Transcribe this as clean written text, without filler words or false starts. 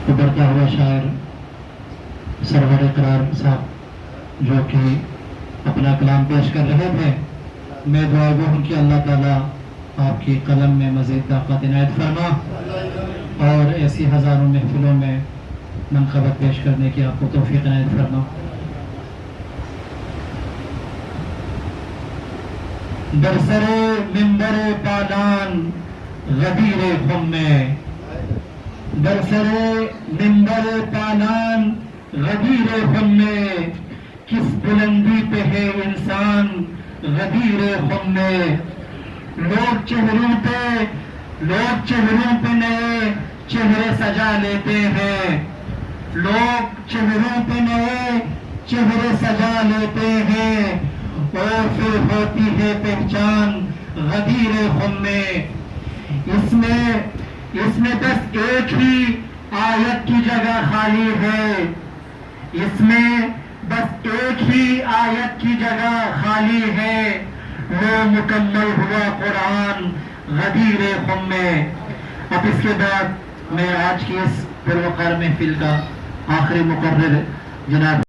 ابھرتا ہوا شاعر سرور اقرار صاحب جو کہ اپنا کلام پیش کر رہے تھے، میں دعا گو ہوں کہ اللہ تعالیٰ آپ کی قلم میں مزید طاقت عنایت فرما اور ایسی ہزاروں محفلوں میں منقبت پیش کرنے کی آپ کو توفیق عنایت فرما۔ برسر منبر پالان غدیر خم میں، برسر منبر پالان غدیر خم میں، کس بلندی پہ ہے انسان غدیر خم میں۔ لوگ چہروں پہ نئے چہرے سجا لیتے ہیں، لوگ چہروں پہ نئے چہرے سجا لیتے ہیں، اور پھر ہوتی ہے پہچان غدیر خم میں۔ اس میں بس ایک ہی آیت کی جگہ خالی ہے، اس میں بس ایک ہی آیت کی جگہ خالی ہے، وہ مکمل ہوا قرآن غدیر خم میں۔ اب اس کے بعد میں آج کی اس پروقار محفل کا آخری مقرر جناب